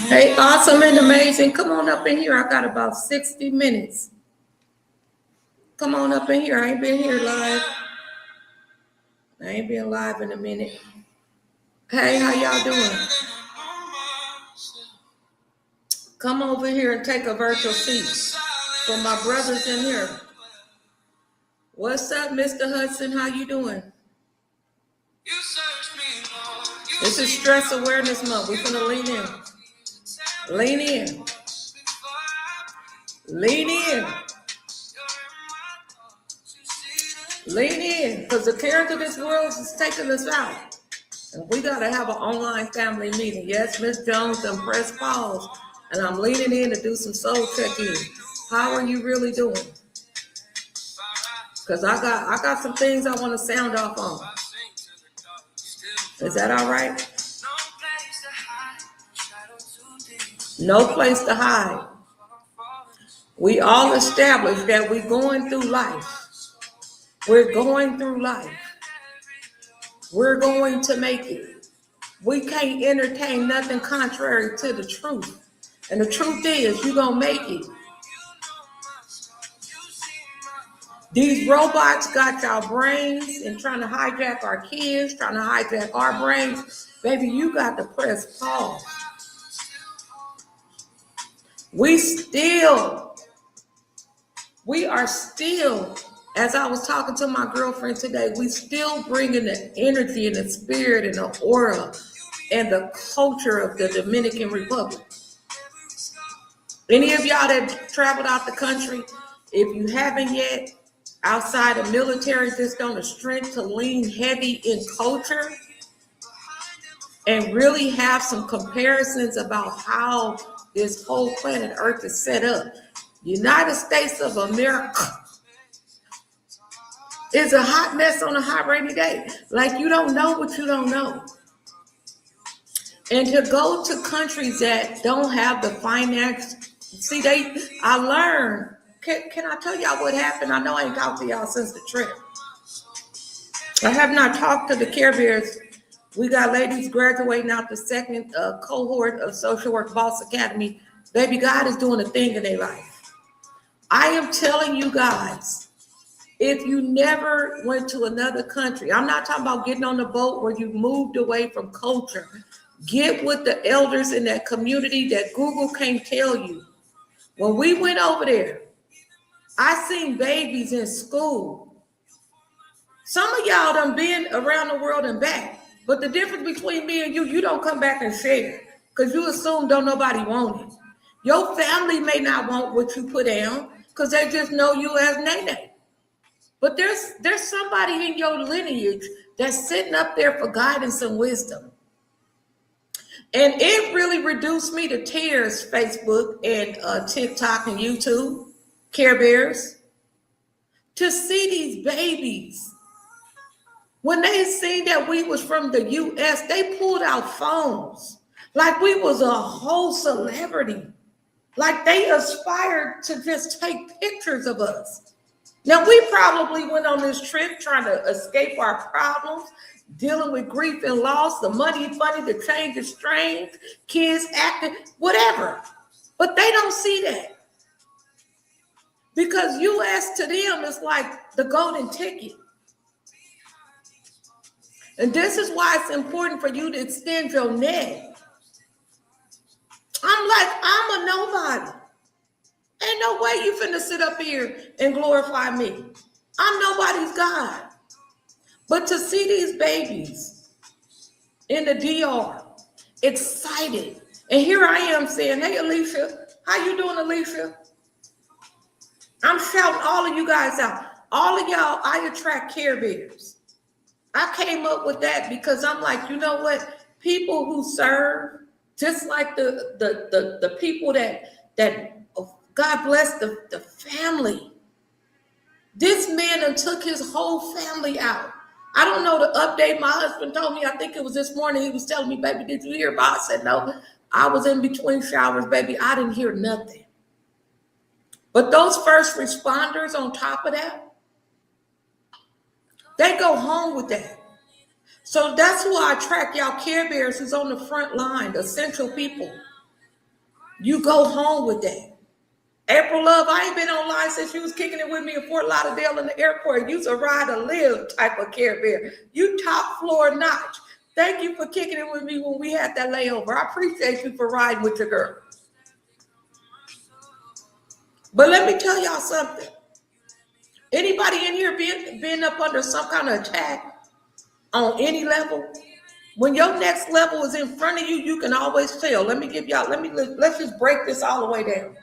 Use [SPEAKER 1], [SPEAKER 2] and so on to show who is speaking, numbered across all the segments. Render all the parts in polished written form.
[SPEAKER 1] Hey, awesome and amazing. Come on up in here. I got about 60 minutes. Come on up in here. I ain't been here live. I ain't been live in a minute. Hey, how y'all doing? Come over here and take a virtual seat for my brothers in here. What's up, Mr. Hudson? How you doing? This is Stress Awareness Month. We're gonna lean in. Lean in. Lean in. Lean in, because the cares of this world is taking us out. And we got to have an online family meeting. Yes, Miss Jones done press pause, and I'm leaning in to do some soul check-in. How are you really doing? Because I got some things I want to sound off on. Is that all right? No place to hide. We all established that we're going through life. We're going through life. We're going to make it. We can't entertain nothing contrary to the truth. And the truth is, you're going to make it. These robots got y'all brains and trying to hijack our kids, trying to hijack our brains. Baby, you got to press pause. We are still, as I was talking to my girlfriend today, we still bringing the energy and the spirit and the aura and the culture of the Dominican Republic. Any of y'all that traveled out the country, if you haven't yet, outside of military, just on the strength to lean heavy in culture and really have some comparisons about how this whole planet Earth is set up. United States of America is a hot mess on a hot rainy day. Like, you don't know what you don't know. And to go to countries that don't have the finance, see, I learned, can I tell y'all what happened? I know I ain't talked to y'all since the trip. I have not talked to the Care Bears. We got ladies graduating out the second cohort of Social Work Boss Academy. Baby, God is doing a thing in their life. I am telling you guys, if you never went to another country, I'm not talking about getting on the boat where you moved away from culture. Get with the elders in that community that Google can't tell you. When we went over there, I seen babies in school. Some of y'all done been around the world and back. But the difference between me and you don't come back and share. Because you assume don't nobody want it. Your family may not want what you put down because they just know you as Nene. But there's somebody in your lineage that's sitting up there for guidance and wisdom. And it really reduced me to tears, Facebook and TikTok and YouTube, Care Bears, to see these babies. When they seen that we was from the U.S., they pulled out phones like we was a whole celebrity. Like they aspired to just take pictures of us. Now, we probably went on this trip trying to escape our problems, dealing with grief and loss, the money funny, the change of strange, kids acting, whatever. But they don't see that. Because U.S. to them is like the golden ticket. And this is why it's important for you to extend your neck. I'm a nobody. Ain't no way you finna sit up here and glorify me. I'm nobody's God. But to see these babies in the DR, excited. And here I am saying, hey, Alicia, how you doing, Alicia? I'm shouting all of you guys out. All of y'all, I attract Care Bears. I came up with that because I'm like, you know what? People who serve, just like the people that God bless the family. This man done took his whole family out. I don't know the update. My husband told me, I think it was this morning, he was telling me, baby, did you hear about it? I said, no, I was in between showers, baby. I didn't hear nothing. But those first responders on top of that, they go home with that. So that's who I attract, y'all Care Bears who's on the front line, the essential people. You go home with that. April Love, I ain't been online since you was kicking it with me in Fort Lauderdale in the airport. You's a ride or live type of Care Bear. You top floor notch. Thank you for kicking it with me when we had that layover. I appreciate you for riding with your girl. But let me tell y'all something. Anybody in here been up under some kind of attack on any level? When your next level is in front of you, you can always tell. Let's just break this all the way down.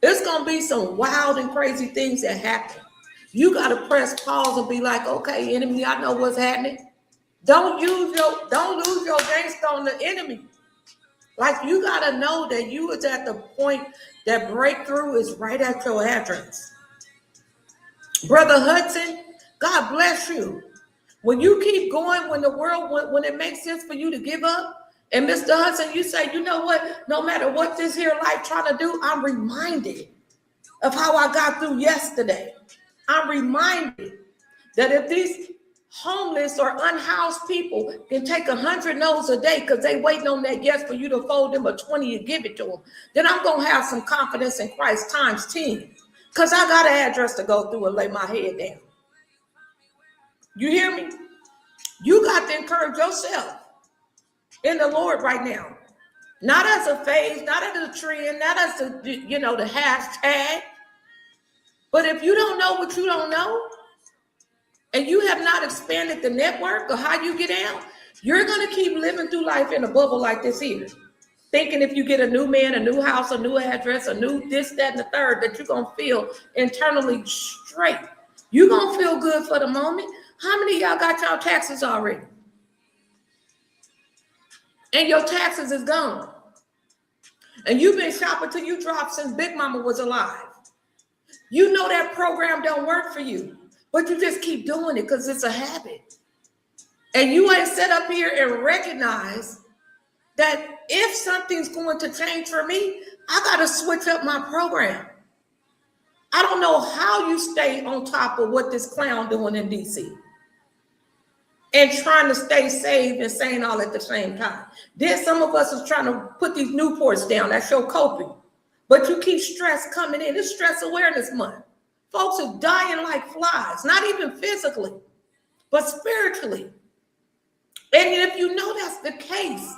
[SPEAKER 1] There's going to be some wild and crazy things that happen. You got to press pause and be like, okay, enemy, I know what's happening. Don't lose your gangster on the enemy. Like, you got to know that you is at the point that breakthrough is right at your address. Brother Hudson, God bless you. When you keep going, when it makes sense for you to give up, and Mr. Hudson, you say, you know what, no matter what this here life trying to do, I'm reminded of how I got through yesterday. I'm reminded that if these homeless or unhoused people can take 100 no's a day because they waiting on that yes for you to fold them a 20 and give it to them, then I'm going to have some confidence in Christ times 10 because I got an address to go through and lay my head down. You hear me? You got to encourage yourself in the Lord right now. Not as a phase, not as a trend, not as a, the hashtag. But if you don't know what you don't know, and you have not expanded the network or how you get out, you're going to keep living through life in a bubble like this here. Thinking if you get a new man, a new house, a new address, a new this, that, and the third, that you're going to feel internally straight. You're going to feel good for the moment. How many of y'all got y'all taxes already? And your taxes is gone. And you've been shopping till you dropped since Big Mama was alive. You know that program don't work for you, but you just keep doing it because it's a habit. And you ain't set up here and recognize that if something's going to change for me, I got to switch up my program. I don't know how you stay on top of what this clown doing in DC and trying to stay safe and sane all at the same time. Then some of us is trying to put these Newports down. That's your coping. But you keep stress coming in. It's Stress Awareness Month. Folks are dying like flies, not even physically, but spiritually. And if you know that's the case,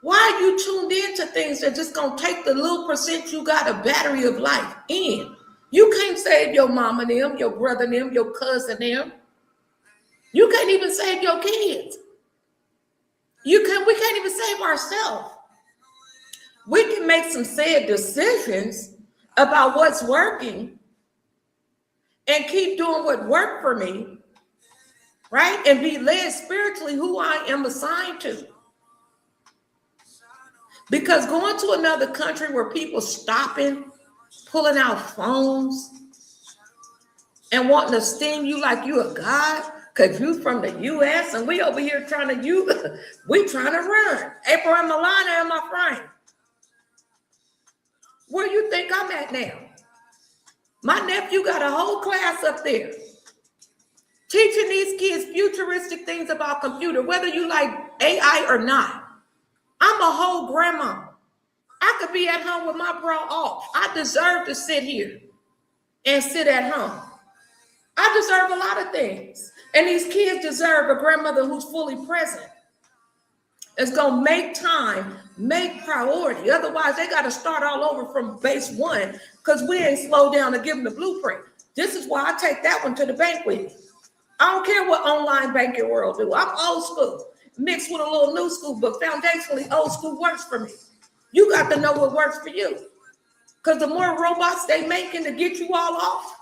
[SPEAKER 1] why are you tuned into things that just going to take the little percent you got a battery of life in? You can't save your mama them, your brother them, your cousin them. You can't even save your kids. We can't even save ourselves. We can make some sad decisions about what's working and keep doing what worked for me, right? And be led spiritually who I am assigned to. Because going to another country where people stopping, pulling out phones, and wanting to sting you like you a god, because you from the U.S. and we over here trying to run. April and Milana are my friend. Where you think I'm at now? My nephew got a whole class up there teaching these kids futuristic things about computer, whether you like AI or not. I'm a whole grandma. I could be at home with my bra off. I deserve to sit here and sit at home. I deserve a lot of things. And these kids deserve a grandmother who's fully present. It's going to make time, make priority. Otherwise, they got to start all over from base one because we ain't slowed down to give them the blueprint. This is why I take that one to the bank with me. I don't care what online banking world do. I'm old school, mixed with a little new school, but foundationally old school works for me. You got to know what works for you. Because the more robots they making to get you all off,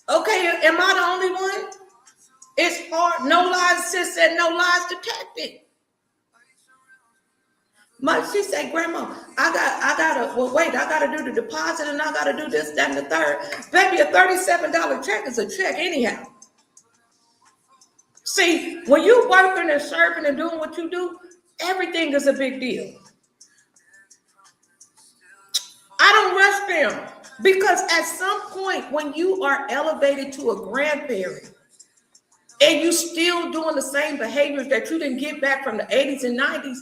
[SPEAKER 1] okay, am I the only one? It's hard. No lies, sis said, no lies detected. She said, Grandma, I gotta do the deposit and I gotta do this, that, and the third. Baby, a $37 check is a check anyhow. See, when you working and serving and doing what you do, everything is a big deal. I don't rush them because at some point when you are elevated to a grandparent and you still doing the same behaviors that you didn't get back from the 80s and 90s,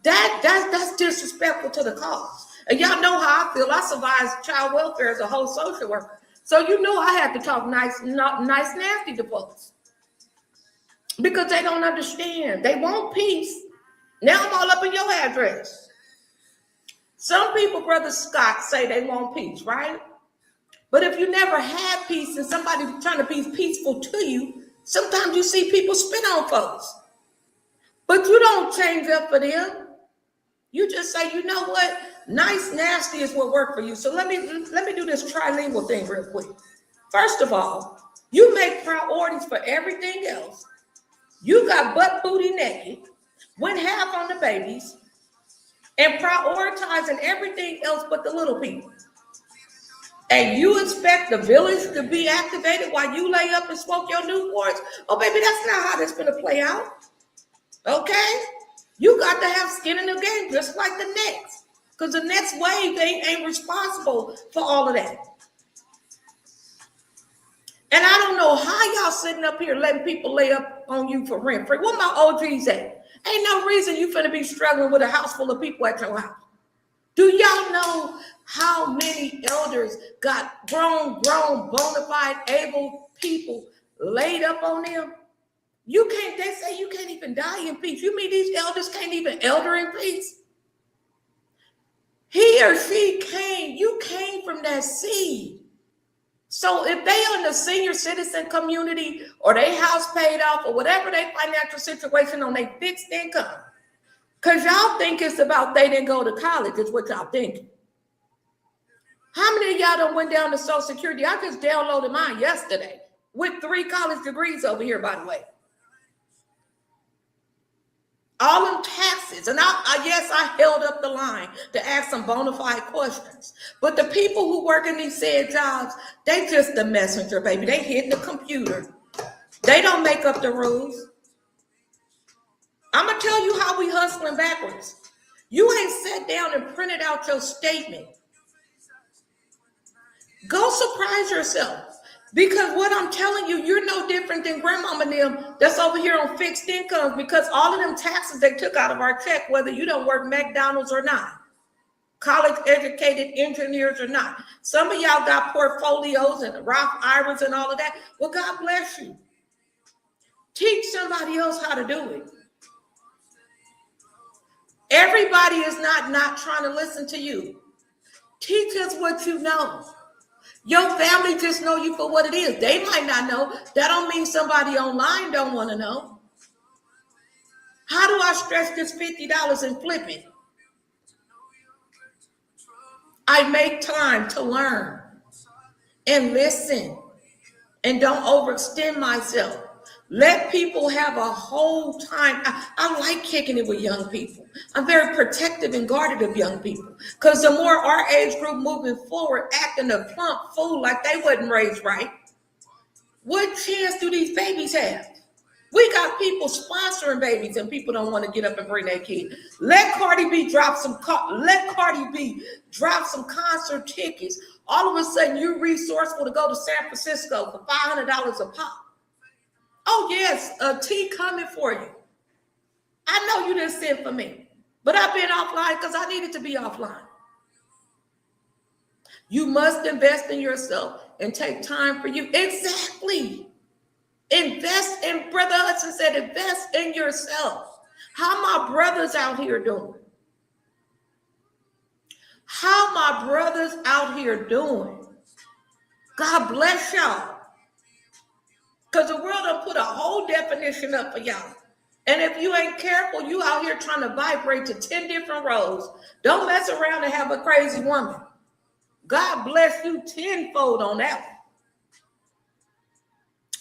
[SPEAKER 1] that's disrespectful to the cause. And y'all know how I feel. I survived child welfare as a whole social worker. So you know I had to talk nice, nasty to folks. Because they don't understand. They want peace. Now I'm all up in your address. Some people, Brother Scott, say they want peace, right? But if you never had peace and somebody trying to be peaceful to you, sometimes you see people spit on folks. But you don't change up for them. You just say, you know what? Nice, nasty is what worked for you. So let me do this trilingual thing real quick. First of all, you make priorities for everything else. You got butt booty naked, went half on the babies, and prioritizing everything else but the little people. And you expect the village to be activated while you lay up and smoke your Newports? Oh, baby, that's not how this is going to play out. Okay? You got to have skin in the game, just like the Nets. Because the next wave, they ain't responsible for all of that. And I don't know how y'all sitting up here letting people lay up on you for rent free. What my OGs at? Ain't no reason you finna be struggling with a house full of people at your house. Do y'all know how many elders got grown, bona fide, able people laid up on them? You can't, they say you can't even die in peace. You mean these elders can't even elder in peace? He or she came, you came from that seed. So if they in the senior citizen community or they house paid off or whatever their financial situation on their fixed income, because y'all think it's about they didn't go to college is what y'all thinking. How many of y'all done went down to Social Security? I just downloaded mine yesterday with 3 college degrees over here, by the way. All them taxes. And yes, I held up the line to ask some bona fide questions. But the people who work in these said jobs, they just the messenger, baby. They hit the computer. They don't make up the rules. I'm going to tell you how we hustling backwards. You ain't sat down and printed out your statement. Go surprise yourself. Because what I'm telling you, you're no different than grandmama and them that's over here on fixed incomes, because all of them taxes they took out of our check, whether you don't work McDonald's or not, college educated engineers or not. Some of y'all got portfolios and Roth IRAs and all of that. Well, God bless you. Teach somebody else how to do it. Everybody is not trying to listen to you. Teach us what you know. Your family just know you for what it is. They might not know. That don't mean somebody online don't want to know. How do I stretch this $50 and flip it? I make time to learn and listen and don't overextend myself. Let people have a whole time. I like kicking it with young people. I'm very protective and guarded of young people, because the more our age group moving forward acting a plump fool like they wasn't raised right, what chance do these babies have? We got people sponsoring babies and people don't want to get up and bring their kid. Let Cardi B drop some concert tickets. All of a sudden you're resourceful to go to San Francisco for $500 a pop. Oh, yes, a tea coming for you. I know you didn't send for me, but I've been offline because I needed to be offline. You must invest in yourself and take time for you. Exactly. Invest in, Brother Hudson said, invest in yourself. How my brothers out here doing? How my brothers out here doing? God bless y'all. Because the world will put a whole definition up for y'all. And if you ain't careful, you out here trying to vibrate to 10 different roles. Don't mess around and have a crazy woman. God bless you tenfold on that one.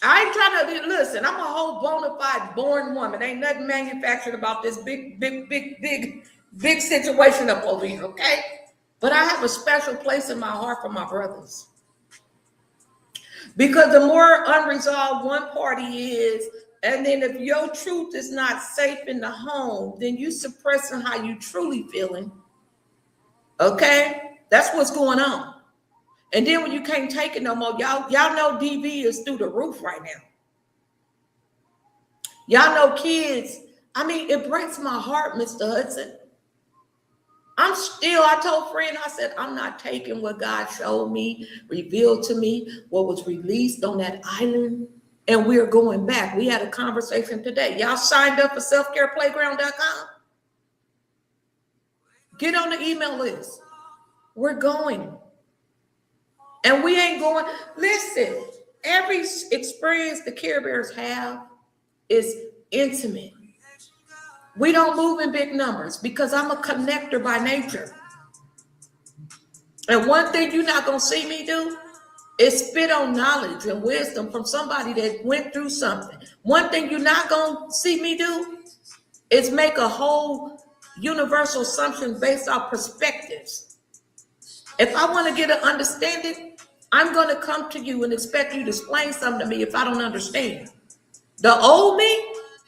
[SPEAKER 1] I ain't trying to listen. I'm a whole bona fide born woman. Ain't nothing manufactured about this big situation up over here, okay? But I have a special place in my heart for my brothers. Because the more unresolved one party is, and then if your truth is not safe in the home, then you suppressing how you truly feeling. Okay? That's what's going on. And then when you can't take it no more, y'all know DV is through the roof right now. Y'all know kids. I mean, it breaks my heart, Mr. Hudson. I told friend, I said, I'm not taking what God showed me, revealed to me, what was released on that island. And we're going back. We had a conversation today. Y'all signed up for selfcareplayground.com? Get on the email list. We're going. And we ain't going. Listen, every experience the Care Bears have is intimate. We don't move in big numbers because I'm a connector by nature. And one thing you're not going to see me do is spit on knowledge and wisdom from somebody that went through something. One thing you're not going to see me do is make a whole universal assumption based off perspectives. If I want to get an understanding, I'm going to come to you and expect you to explain something to me if I don't understand. The old me,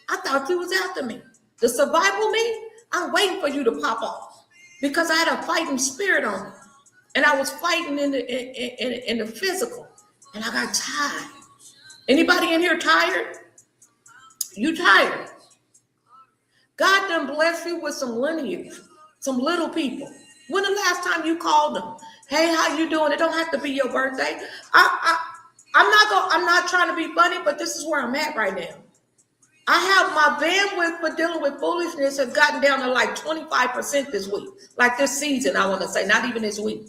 [SPEAKER 1] I thought you was after me. The survival me, I'm waiting for you to pop off because I had a fighting spirit on me. And I was fighting in the physical. And I got tired. Anybody in here tired? You tired. God done bless you with some lineage, some little people. When the last time you called them? Hey, how you doing? It don't have to be your birthday. I'm not trying to be funny, but this is where I'm at right now. I have my bandwidth for dealing with foolishness has gotten down to like 25% this week. Like this season, I want to say, not even this week.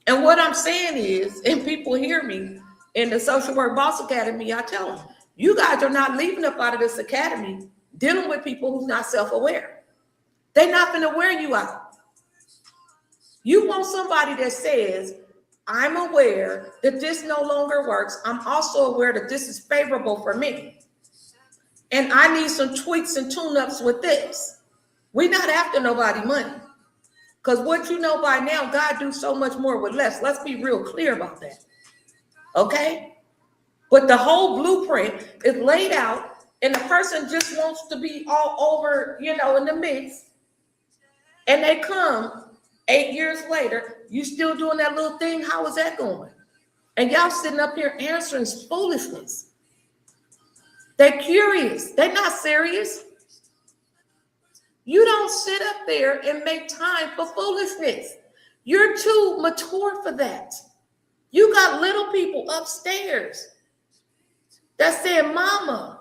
[SPEAKER 1] And what I'm saying is, and people hear me in the Social Work Boss Academy, I tell them, you guys are not leaving up out of this academy dealing with people who's not self-aware. They're not going to wear you out. You want somebody that says, I'm aware that this no longer works. I'm also aware that this is favorable for me. And I need some tweaks and tune-ups with this. We're not after nobody money. Because what you know by now, God do so much more with less. Let's be real clear about that. Okay? But the whole blueprint is laid out, and the person just wants to be all over, in the mix. And they come 8 years later, you still doing that little thing? How is that going? And y'all sitting up here answering foolishness. They're curious. They're not serious. You don't sit up there and make time for foolishness. You're too mature for that. You got little people upstairs that said, Mama,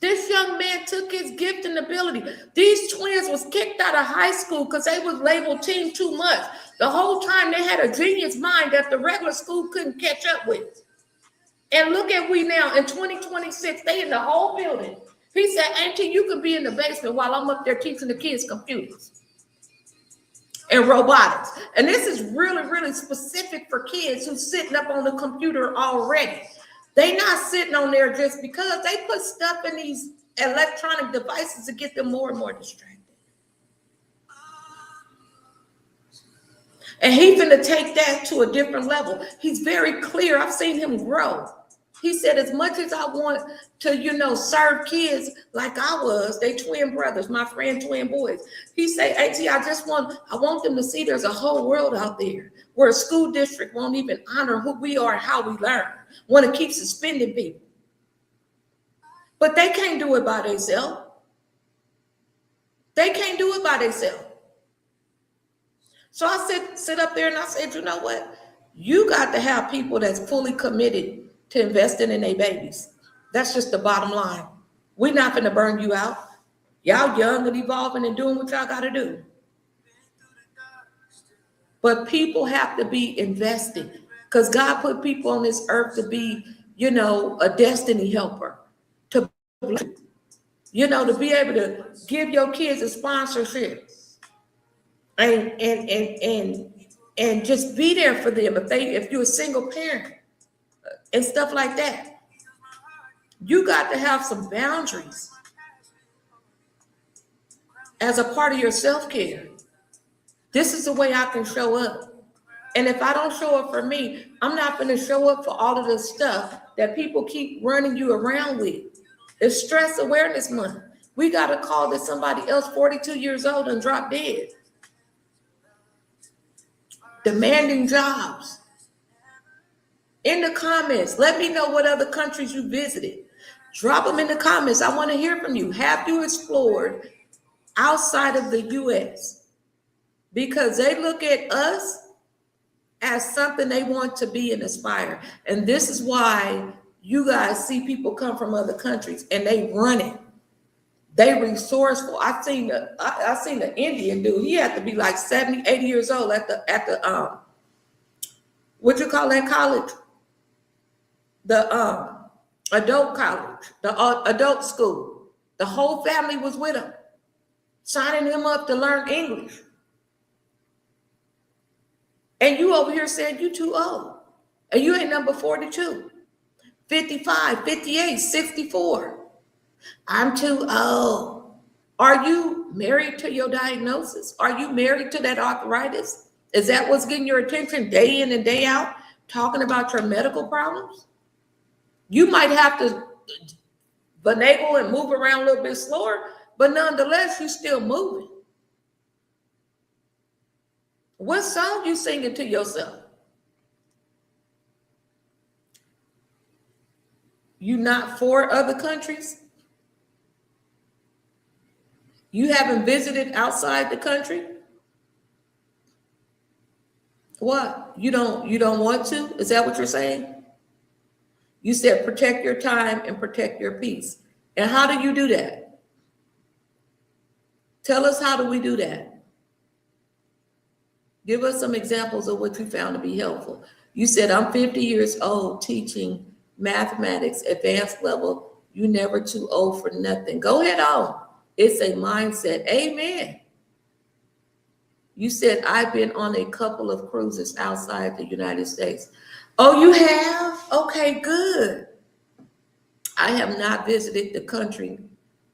[SPEAKER 1] this young man took his gift and ability. These twins was kicked out of high school because they was labeled teen too much. The whole time they had a genius mind that the regular school couldn't catch up with. And look at we now in 2026, they in the whole building. He said, Auntie, you could be in the basement while I'm up there teaching the kids computers and robotics. And this is really, really specific for kids who's sitting up on the computer already. They not sitting on there just because they put stuff in these electronic devices to get them more and more distracted. And he's going to take that to a different level. He's very clear. I've seen him grow. He said, as much as I want to, serve kids like I was, they twin brothers, my friend, twin boys. He said, Auntie, I want them to see there's a whole world out there where a school district won't even honor who we are and how we learn, want to keep suspending people. But they can't do it by themselves. They can't do it by themselves. So I sit up there and I said, you know what? You got to have people that's fully committed to investing in their babies. That's just the bottom line. We're not going to burn you out. Y'all young and evolving and doing what y'all got to do. But people have to be investing because God put people on this earth to be, a destiny helper, to be able to give your kids a sponsorship and just be there for them if you're a single parent and stuff like that. You got to have some boundaries as a part of your self-care. This is the way I can show up. And if I don't show up for me, I'm not going to show up for all of the stuff that people keep running you around with. It's Stress Awareness Month. We got a call that somebody else 42 years old and dropped dead. Demanding jobs. In the comments, let me know what other countries you visited. Drop them in the comments. I want to hear from you. Have you explored outside of the U.S. because they look at us as something they want to be and aspire. And this is why you guys see people come from other countries and they run it. They resourceful. I seen the Indian dude. He had to be like 70, 80 years old at the what you call that college? The adult college, the adult school. The whole family was with him, signing him up to learn English. And you over here saying you too old. And you ain't number 42, 55, 58, 64. I'm too old. Are you married to your diagnosis? Are you married to that arthritis? Is that what's getting your attention day in and day out, talking about your medical problems? You might have to finagle and move around a little bit slower, but nonetheless, you're still moving. What song you singing to yourself? You not for other countries? You haven't visited outside the country? What? You don't want to? Is that what you're saying? You said protect your time and protect your peace. And how do you do that? Tell us, how do we do that? Give us some examples of what you found to be helpful. You said, I'm 50 years old teaching mathematics, advanced level. You never too old for nothing. Go ahead on. It's a mindset. Amen. You said, I've been on a couple of cruises outside the United States. Oh, you have? Okay, good. I have not visited the country,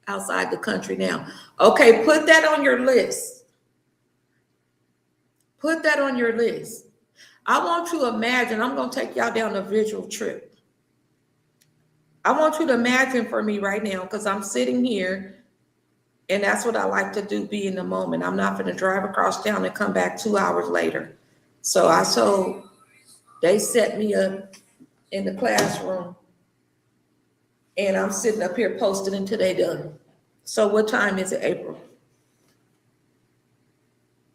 [SPEAKER 1] outside the country now. Okay, put that on your list. Put that on your list. I want you to imagine, I'm going to take y'all down a visual trip. I want you to imagine for me right now, because I'm sitting here, and that's what I like to do, be in the moment. I'm not going to drive across town and come back 2 hours later. So they set me up in the classroom, and I'm sitting up here posting until they done. So what time is it, April?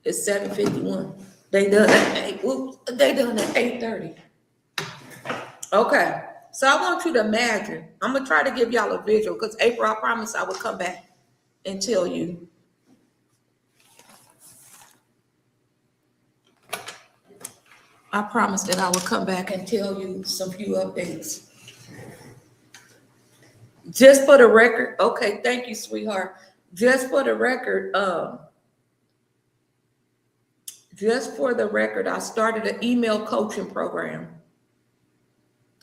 [SPEAKER 1] It's 7:51. They done at 8:30. Okay. So I want you to imagine. I'm gonna try to give y'all a visual, because April, I promised I would come back and tell you. I promised that I would come back and tell you some few updates. Just for the record, okay, thank you, sweetheart. Just for the record, I started an email coaching program.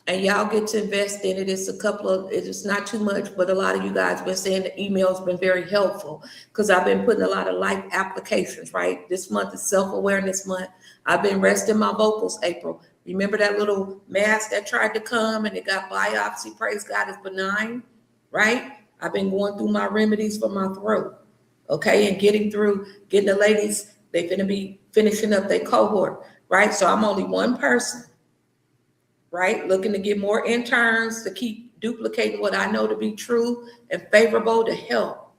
[SPEAKER 1] And y'all get to invest in it. It's not too much, but a lot of you guys have been saying the email's been very helpful, because I've been putting a lot of life applications, right? This month is self-awareness month. I've been resting my vocals, April. Remember that little mass that tried to come and it got biopsy? Praise God, it's benign, right? I've been going through my remedies for my throat, okay? And getting the ladies, they're going to be finishing up their cohort, right? So I'm only one person, right? Looking to get more interns to keep duplicating what I know to be true and favorable to help,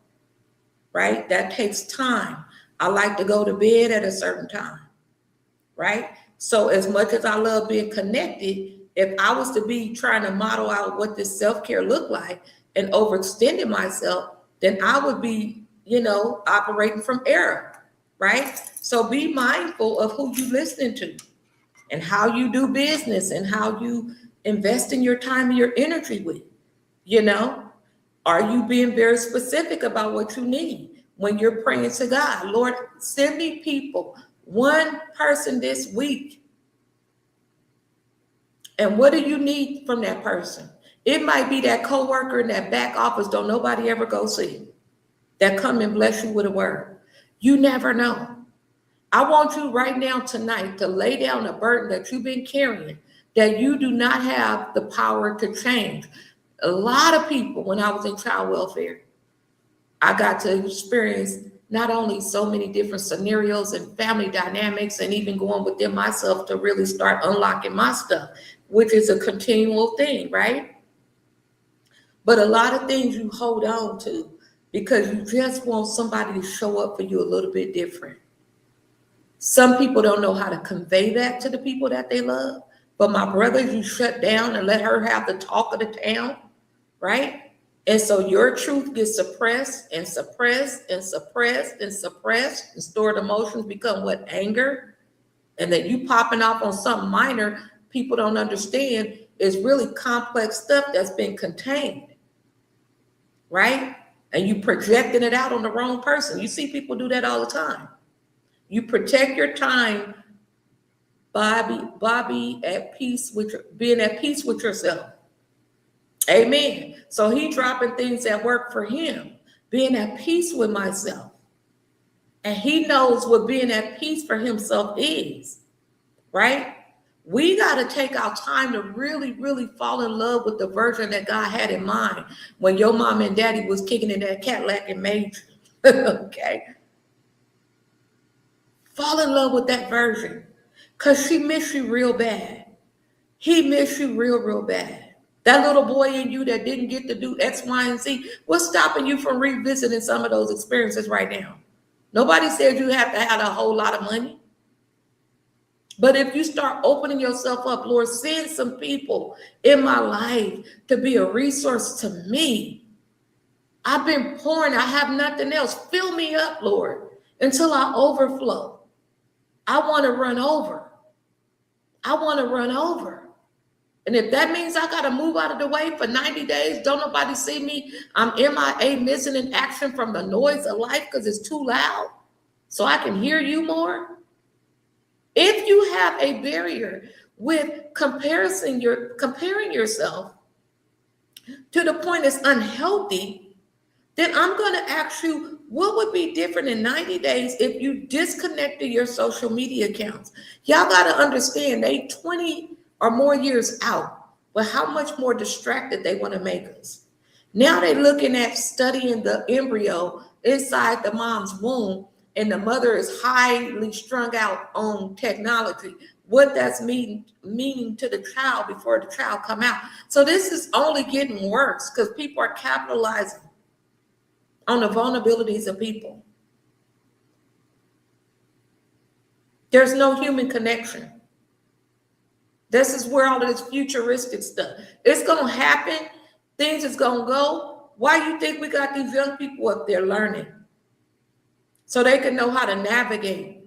[SPEAKER 1] right? That takes time. I like to go to bed at a certain time, right? So as much as I love being connected, if I was to be trying to model out what this self-care looked like and overextending myself, then I would be, operating from error, right? So be mindful of who you're listening to, and how you do business, and how you invest in your time and your energy with, Are you being very specific about what you need when you're praying to God? Lord, send me people, one person this week. And what do you need from that person? It might be that coworker in that back office don't nobody ever go see, that come and bless you with a word. You never know. I want you right now tonight to lay down a burden that you've been carrying, that you do not have the power to change. A lot of people, when I was in child welfare, I got to experience not only so many different scenarios and family dynamics, and even going within myself to really start unlocking my stuff, which is a continual thing, right? But a lot of things you hold on to, because you just want somebody to show up for you a little bit different. Some people don't know how to convey that to the people that they love. But my brother, you shut down and let her have the talk of the town, right? And so your truth gets suppressed and suppressed and suppressed and suppressed, and stored emotions become what? Anger. And then you popping off on something minor people don't understand is really complex stuff that's been contained, right? And you projecting it out on the wrong person. You see people do that all the time. You protect your time by being at peace with yourself. Amen. So he dropping things that work for him, being at peace with myself. And he knows what being at peace for himself is, right? We got to take our time to really, really fall in love with the version that God had in mind when your mom and daddy was kicking in that Cadillac and made you. Okay. Fall in love with that version, because she missed you real bad. He missed you real, real bad. That little boy in you that didn't get to do X, Y, and Z, what's stopping you from revisiting some of those experiences right now? Nobody said you have to have a whole lot of money. But if you start opening yourself up, Lord, send some people in my life to be a resource to me. I've been pouring. I have nothing else. Fill me up, Lord, until I overflow. I want to run over. I want to run over. And if that means I got to move out of the way for 90 days, don't nobody see me, I'm MIA, missing in action from the noise of life because it's too loud, so I can hear you more. If you have a barrier with comparing yourself to the point it's unhealthy, then I'm going to ask you, what would be different in 90 days if you disconnected your social media accounts? Y'all got to understand, they 20 or more years out, but how much more distracted they want to make us. Now they're looking at studying the embryo inside the mom's womb, and the mother is highly strung out on technology, what that's meaning to the child before the child come out. So this is only getting worse because people are capitalizing on the vulnerabilities of people. There's no human connection. This is where all of this futuristic stuff, it's going to happen. Things is going to go. Why do you think we got these young people up there learning? So they can know how to navigate,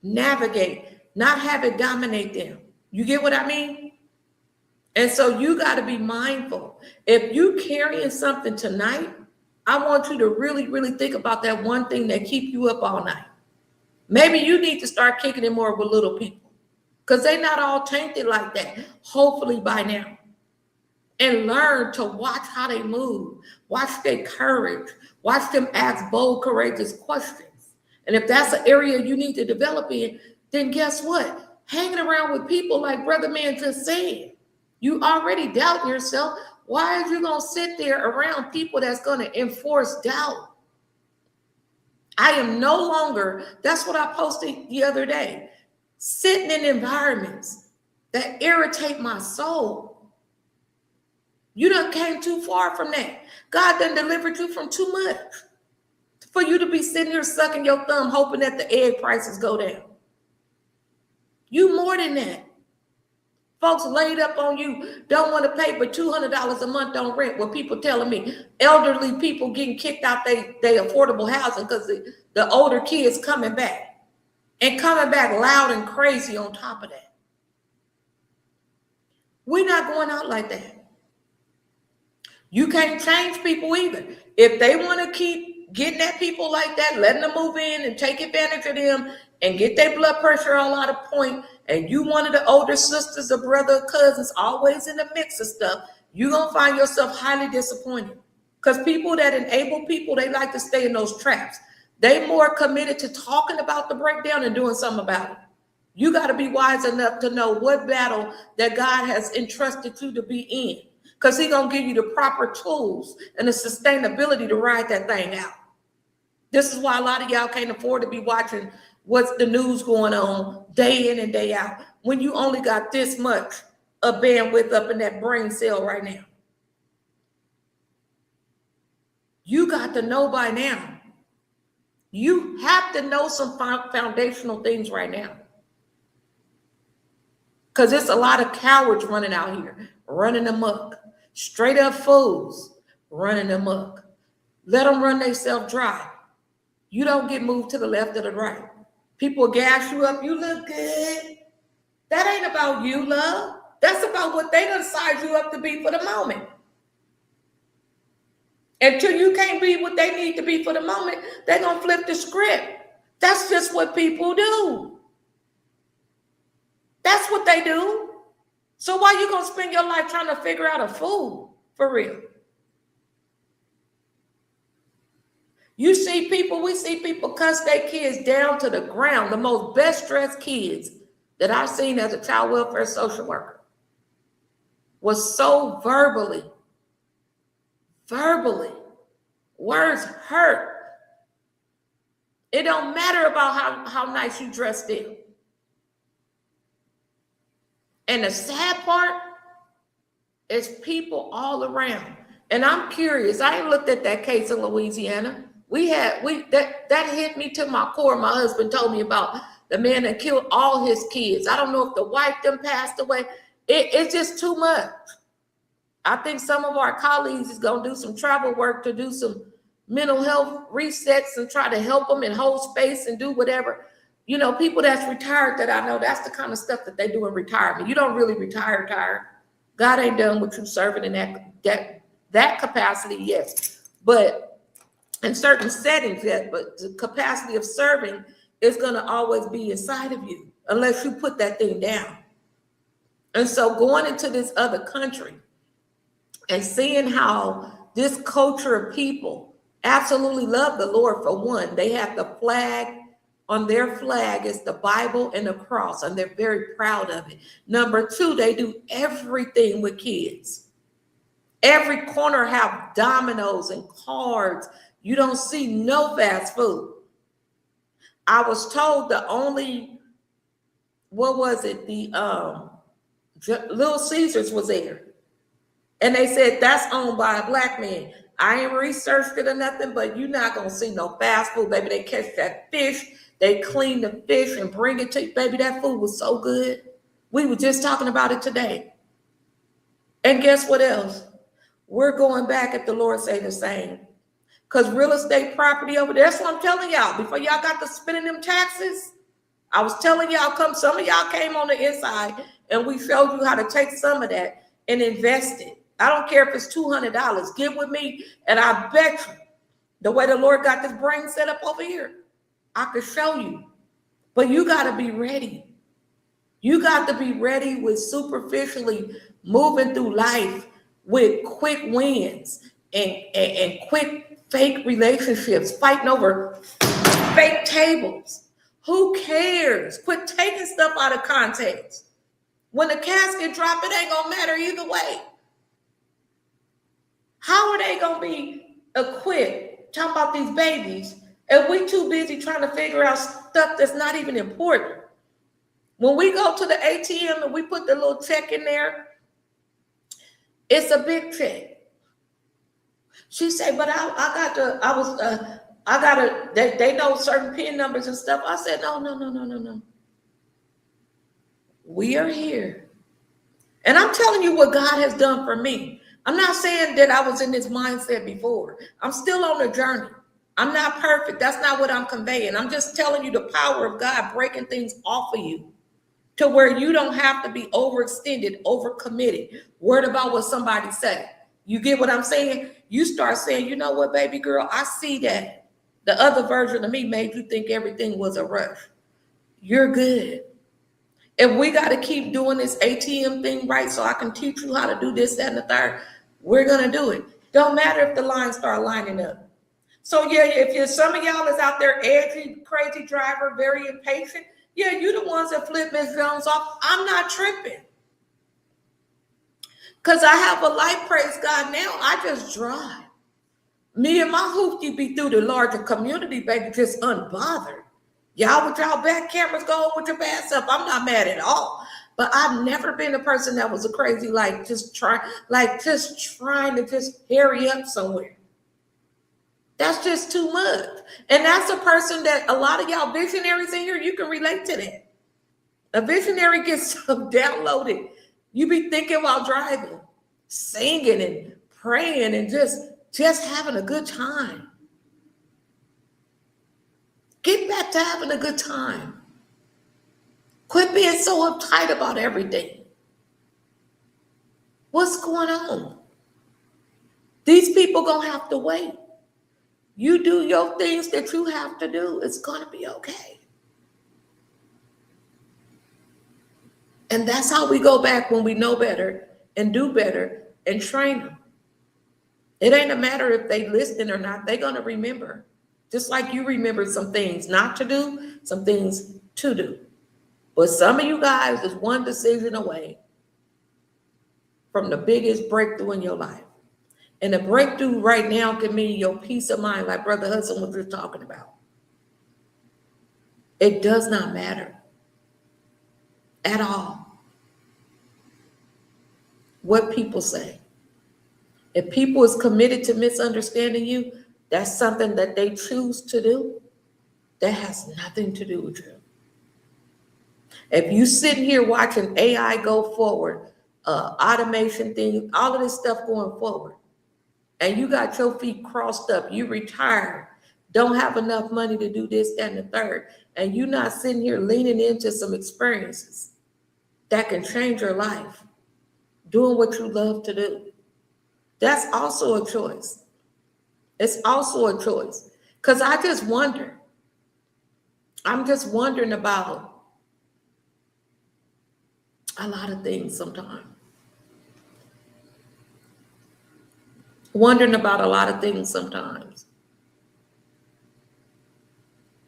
[SPEAKER 1] not have it dominate them. You get what I mean? And so you got to be mindful. If you carrying something tonight, I want you to really, really think about that one thing that keep you up all night. Maybe you need to start kicking it more with little people, because they're not all tainted like that, hopefully by now. And learn to watch how they move, watch their courage, watch them ask bold, courageous questions. And if that's an area you need to develop in, then guess what? Hanging around with people like Brother Man just said, you already doubt yourself. Why are you going to sit there around people that's going to enforce doubt? I am no longer, that's what I posted the other day, sitting in environments that irritate my soul. You done came too far from that. God done delivered you from too much for you to be sitting here sucking your thumb hoping that the egg prices go down. You more than that. Folks laid up on you, don't want to pay but $200 a month on rent. What people telling me, elderly people getting kicked out they affordable housing because the older kids coming back loud and crazy on top of that. We're not going out like that. You can't change people either. If they want to keep getting at people like that, letting them move in and take advantage of them and get their blood pressure all out of point, and you one of the older sisters or brother or cousins always in the mix of stuff, you're going to find yourself highly disappointed. Because people that enable people, they like to stay in those traps. They more committed to talking about the breakdown and doing something about it. You got to be wise enough to know what battle that God has entrusted you to be in, because he's going to give you the proper tools and the sustainability to ride that thing out. This is why a lot of y'all can't afford to be watching what's the news going on day in and day out when you only got this much of bandwidth up in that brain cell right now. You got to know by now. You have to know some foundational things right now. Because there's a lot of cowards running out here, running amok. Straight up fools running amok. Let them run themselves dry. You don't get moved to the left or the right. People gas you up. You look good. That ain't about you, love. That's about what they gonna size you up to be for the moment. Until you can't be what they need to be for the moment, they're gonna flip the script. That's just what people do. That's what they do. So why you gonna spend your life trying to figure out a fool for real? We see people cuss their kids down to the ground. The most best dressed kids that I've seen as a child welfare social worker was so verbally, words hurt. It don't matter about how nice you dressed in. And the sad part is people all around. And I'm curious. I ain't looked at that case in Louisiana. That hit me to my core. My husband told me about the man that killed all his kids. I don't know if the wife them passed away. It's just too much. I think some of our colleagues is gonna do some travel work to do some mental health resets and try to help them and hold space and do whatever. You know, people that's retired that I know, that's the kind of stuff that they do in retirement. You don't really retire tired. God ain't done with you serving in that capacity, yes. But in certain settings, yes, but the capacity of serving is going to always be inside of you unless you put that thing down. And so going into this other country and seeing how this culture of people absolutely love the Lord, for one. They have the flag. On their flag is the Bible and the cross, and they're very proud of it. Number two, they do everything with kids. Every corner have dominoes and cards. You don't see no fast food. I was told the only, the Little Caesars was there. And they said that's owned by a black man. I ain't researched it or nothing, but you're not going to see no fast food, baby. They catch that fish. They clean the fish and bring it to you. Baby, that food was so good. We were just talking about it today. And guess what else? We're going back if the Lord say the same. Because real estate property over there, that's what I'm telling y'all. Before y'all got to spending them taxes, I was telling y'all, some of y'all came on the inside and we showed you how to take some of that and invest it. I don't care if it's $200. Get with me, and I bet you the way the Lord got this brain set up over here, I could show you. But you got to be ready. You got to be ready with superficially moving through life with quick wins and quick fake relationships, fighting over fake tables. Who cares? Quit taking stuff out of context. When the casket drop, it ain't going to matter either way. How are they going to be equipped? Talking about these babies. And we too busy trying to figure out stuff that's not even important. When we go to the ATM and we put the little check in there, it's a big check. She said, but they know certain PIN numbers and stuff. I said, no. We are here. And I'm telling you what God has done for me. I'm not saying that I was in this mindset before. I'm still on the journey. I'm not perfect. That's not what I'm conveying. I'm just telling you the power of God breaking things off of you to where you don't have to be overextended, overcommitted, worried about what somebody said. You get what I'm saying? You start saying, you know what, baby girl, I see that. The other version of me made you think everything was a rush. You're good. If we got to keep doing this ATM thing right so I can teach you how to do this, that, and the third, we're going to do it. Don't matter if the lines start lining up. So, yeah, if some of y'all is out there edgy, crazy driver, very impatient, yeah, you the ones that flip Miss Jones off. I'm not tripping. Because I have a life, praise God, now. I just drive. Me and my hoopty be through the larger community, baby, just unbothered. Y'all with y'all back cameras going with your bad stuff. I'm not mad at all. But I've never been a person that was a crazy, just trying to just hurry up somewhere. That's just too much. And that's a person that a lot of y'all visionaries in here, you can relate to that. A visionary gets downloaded. You be thinking while driving, singing and praying and just having a good time. Get back to having a good time. Quit being so uptight about everything. What's going on? These people gonna have to wait. You do your things that you have to do. It's gonna be okay. And that's how we go back when we know better and do better and train them. It ain't a matter if they listen or not. They're gonna remember. Just like you remember some things not to do, some things to do. But some of you guys is one decision away from the biggest breakthrough in your life. And the breakthrough right now can mean your peace of mind, like Brother Hudson was just talking about. It does not matter at all what people say. If people is committed to misunderstanding you, that's something that they choose to do. That has nothing to do with you. If you sitting here watching AI go forward, automation things, all of this stuff going forward, and you got your feet crossed up, you retired, don't have enough money to do this, that, and the third, and you're not sitting here leaning into some experiences that can change your life, doing what you love to do, that's also a choice. It's also a choice. Because I just wonder, I'm just wondering about a lot of things sometimes. Wondering about a lot of things sometimes.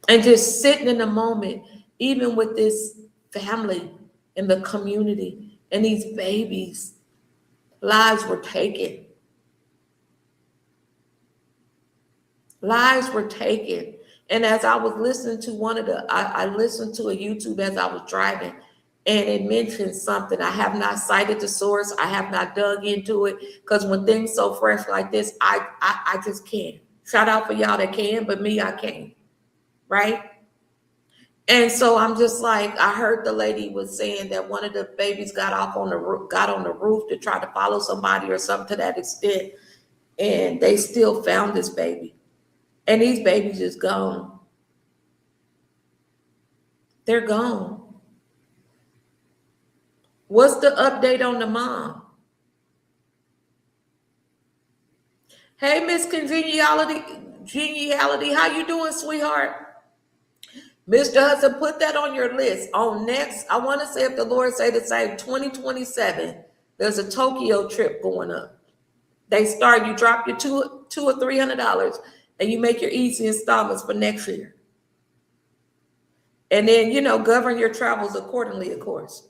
[SPEAKER 1] And just sitting in the moment, even with this family and the community and these babies, lives were taken. Lives were taken. And as I was listening to I listened to a YouTube as I was driving, and it mentioned something. I have not cited the source. I have not dug into it, because when things so fresh like this, I just can't. Shout out for y'all that can, but me, I can't. Right? And so I'm just like, I heard the lady was saying that one of the babies got on the roof to try to follow somebody or something to that extent, and they still found this baby. And these babies is gone. They're gone. What's the update on the mom? Hey, Miss Congeniality, how you doing, sweetheart? Mr. Hudson, put that on your list. On next, I want to say, if the Lord say the same, 2027, there's a Tokyo trip going up. They start, you drop your $200 or $300, and you make your easy installments for next year. And then, govern your travels accordingly, of course.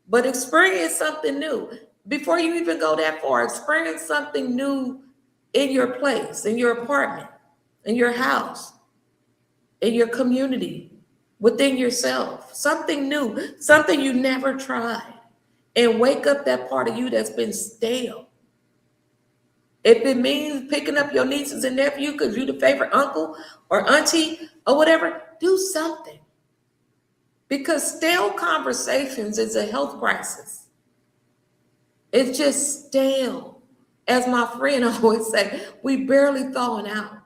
[SPEAKER 1] But experience something new. Before you even go that far, experience something new in your place, in your apartment, in your house, in your community, within yourself. Something new, something you never tried. And wake up that part of you that's been stale. If it means picking up your nieces and nephew because you're the favorite uncle or auntie or whatever, do something. Because stale conversations is a health crisis. It's just stale. As my friend always say, we barely thawing out.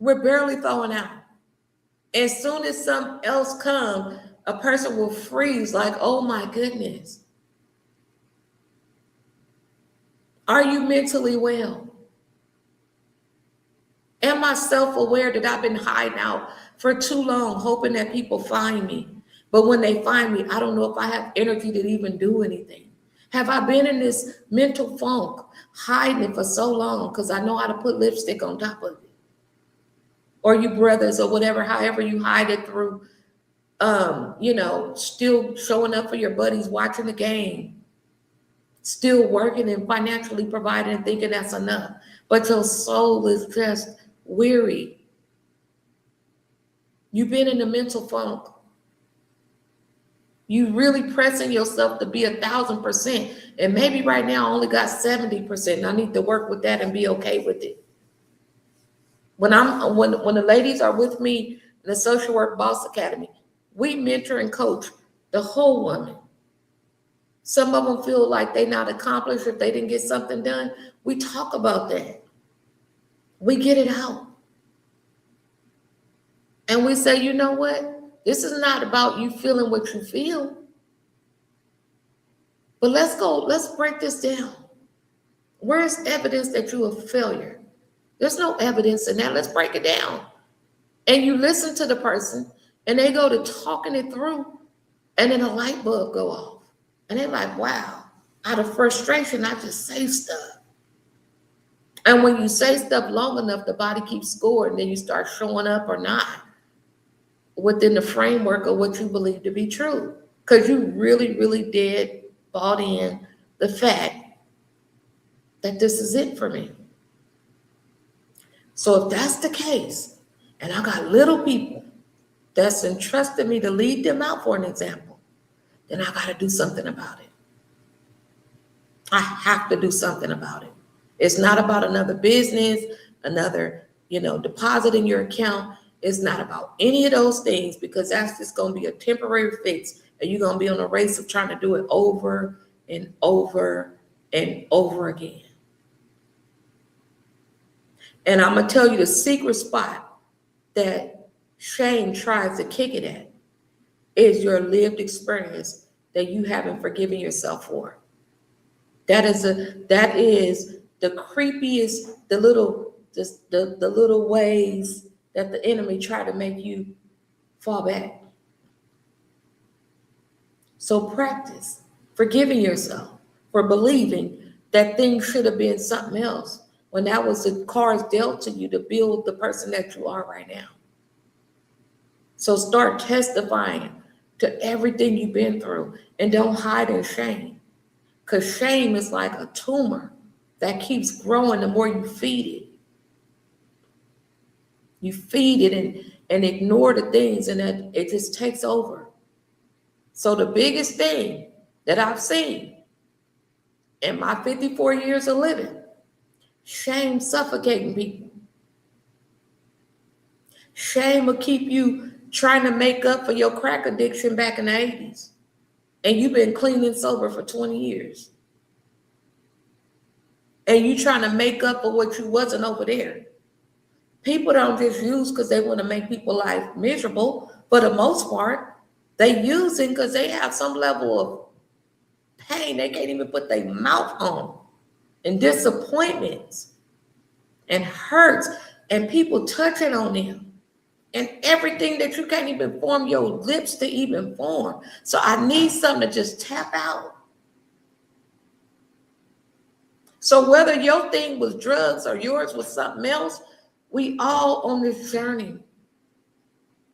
[SPEAKER 1] We're barely thawing out. As soon as something else comes, a person will freeze like, oh my goodness. Are you mentally well? Am I self-aware that I've been hiding out for too long, hoping that people find me? But when they find me, I don't know if I have energy to even do anything. Have I been in this mental funk, hiding it for so long because I know how to put lipstick on top of it? Or you brothers or whatever, however you hide it through, still showing up for your buddies, watching the game, still working and financially providing and thinking that's enough. But your soul is just weary. You've been in a mental funk. You really pressing yourself to be 1,000%. And maybe right now I only got 70%. I need to work with that and be okay with it. When the ladies are with me in the Social Work Boss Academy, we mentor and coach the whole woman. Some of them feel like they're not accomplished if they didn't get something done. We talk about that. We get it out. And we say, you know what? This is not about you feeling what you feel. But let's break this down. Where is evidence that you're a failure? There's no evidence in that. Let's break it down. And you listen to the person and they go to talking it through, and then a light bulb go off. And they're like, wow, out of frustration, I just say stuff. And when you say stuff long enough, the body keeps score, and then you start showing up or not within the framework of what you believe to be true. Because you really, really did bought in the fact that this is it for me. So if that's the case, and I got little people that's entrusted me to lead them out, for an example, then I got to do something about it. I have to do something about it. It's not about another business, another, deposit in your account. It's not about any of those things, because that's just going to be a temporary fix. And you're going to be on a race of trying to do it over and over and over again. And I'm going to tell you the secret spot that shame tries to kick it at is your lived experience that you haven't forgiven yourself for. That is the creepiest, the little ways that the enemy try to make you fall back. So practice forgiving yourself for believing that things should have been something else when that was the cards dealt to you to build the person that you are right now. So start testifying to everything you've been through, and don't hide in shame, because shame is like a tumor that keeps growing the more you feed it. You feed it and ignore the things, and then it just takes over. So the biggest thing that I've seen in my 54 years of living, shame suffocating people. Shame will keep you trying to make up for your crack addiction back in the 80s. And you've been clean and sober for 20 years. And you trying to make up for what you wasn't over there. People don't just use because they want to make people's life miserable. For the most part, they using because they have some level of pain they can't even put their mouth on, and disappointments and hurts and people touching on them and everything that you can't even form your lips to even form. So I need something to just tap out. So whether your thing was drugs or yours was something else, we all on this journey.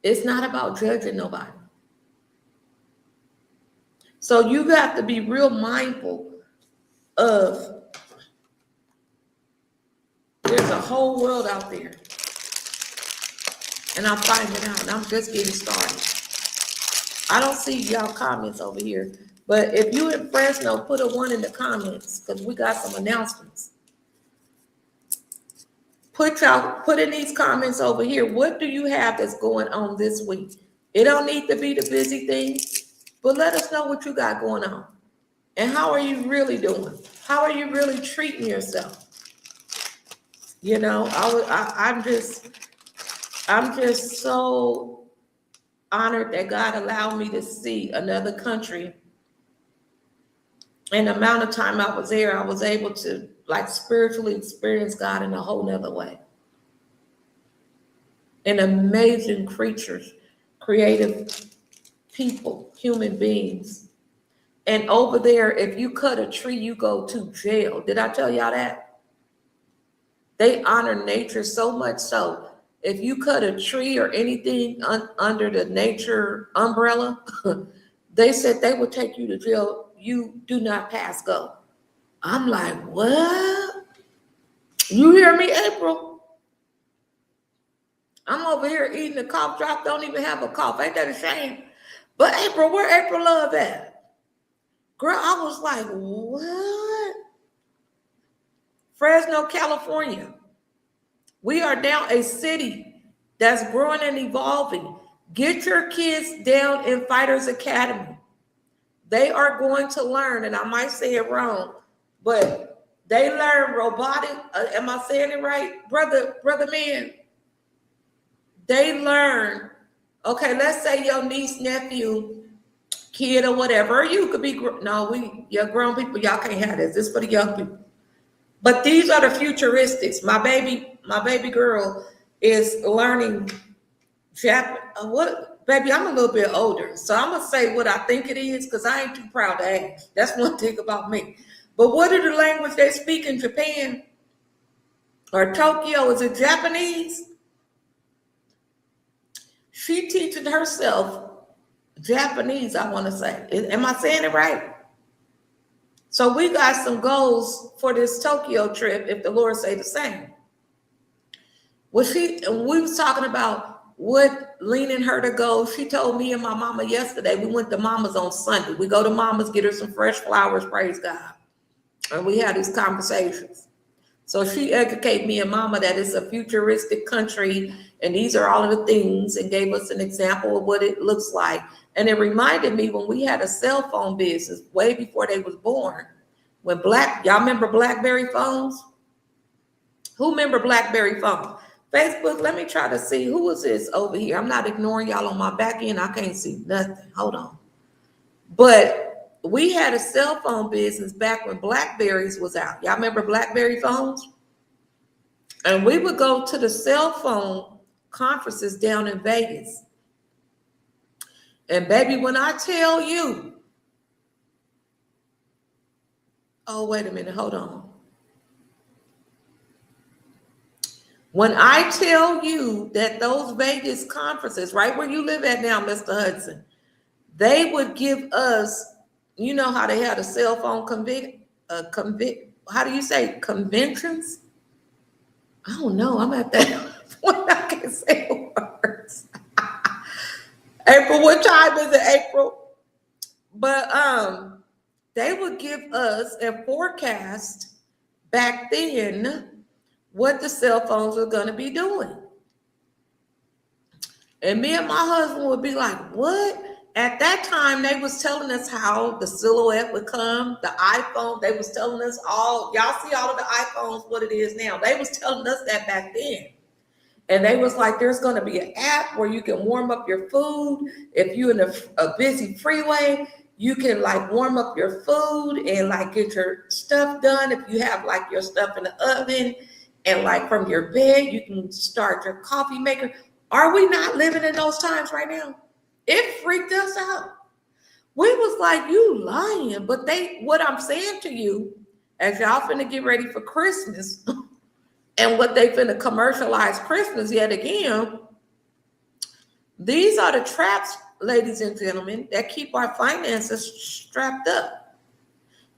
[SPEAKER 1] It's not about judging nobody. So you have to be real mindful of, there's a whole world out there. And I'm finding out, and I'm just getting started. I don't see y'all comments over here, but if you in Fresno, put a 1 in the comments, because we got some announcements. Put in these comments over here, what do you have that's going on this week? It don't need to be the busy thing, but let us know what you got going on. And how are you really doing? How are you really treating yourself? I'm just so honored that God allowed me to see another country. And the amount of time I was there, I was able to spiritually experience God in a whole nother way. And amazing creatures, creative people, human beings. And over there, if you cut a tree, you go to jail. Did I tell y'all that? They honor nature so much so. If you cut a tree or anything under the nature umbrella, they said they would take you to jail. You do not pass go. I'm like, what? You hear me, April? I'm over here eating a cough drop, don't even have a cough. Ain't that a shame? But April, where April Love at? Girl, I was like, what? Fresno, California. We are now a city that's growing and evolving. Get your kids down in Fighters Academy. They are going to learn, and I might say it wrong, but they learn robotic. Am I saying it right, brother man? They learn. Okay, let's say your niece, nephew, kid, or whatever. Or you could be you're grown people. Y'all can't have this. This is for the young people. But these are the futuristics. My baby girl is learning Japanese. Baby, I'm a little bit older, so I'm gonna say what I think it is because I ain't too proud to ask. That's one thing about me. But what are the language they speak in Japan or Tokyo? Is it Japanese? She teaching herself Japanese, I want to say. Am I saying it right? So we got some goals for this Tokyo trip, if the Lord say the same. We was talking about what leaning her to go. She told me and my mama yesterday, we went to Mama's on Sunday. We go to Mama's, get her some fresh flowers, praise God. And we had these conversations. So she educated me and Mama that it's a futuristic country and these are all of the things, and gave us an example of what it looks like. And it reminded me when we had a cell phone business way before they was born. When y'all remember BlackBerry phones? Who remember BlackBerry phones? Facebook, let me try to see who is this over here. I'm not ignoring y'all on my back end. I can't see nothing. Hold on. But we had a cell phone business back when BlackBerries was out. Y'all remember BlackBerry phones? And we would go to the cell phone conferences down in Vegas. And baby, when I tell you, oh, wait a minute, hold on. When I tell you that those Vegas conferences, right where you live at now, Mr. Hudson, they would give us, you know how they had a cell phone how do you say conventions? I don't know. I'm at that point. I can't say words. April, what time is it, April? But they would give us a forecast back then what the cell phones are going to be doing. And me and my husband would be like, what? At that time, they was telling us how the silhouette would come, the iPhone, they was telling us all, y'all see all of the iPhones, what it is now. They was telling us that back then. And they was like, there's going to be an app where you can warm up your food. If you're in a busy freeway, you can like warm up your food and like get your stuff done. If you have like your stuff in the oven, and like from your bed, you can start your coffee maker. Are we not living in those times right now? It freaked us out. We was like, you lying. But what I'm saying to you, as y'all finna get ready for Christmas, and what they finna commercialize Christmas yet again, these are the traps, ladies and gentlemen, that keep our finances strapped up.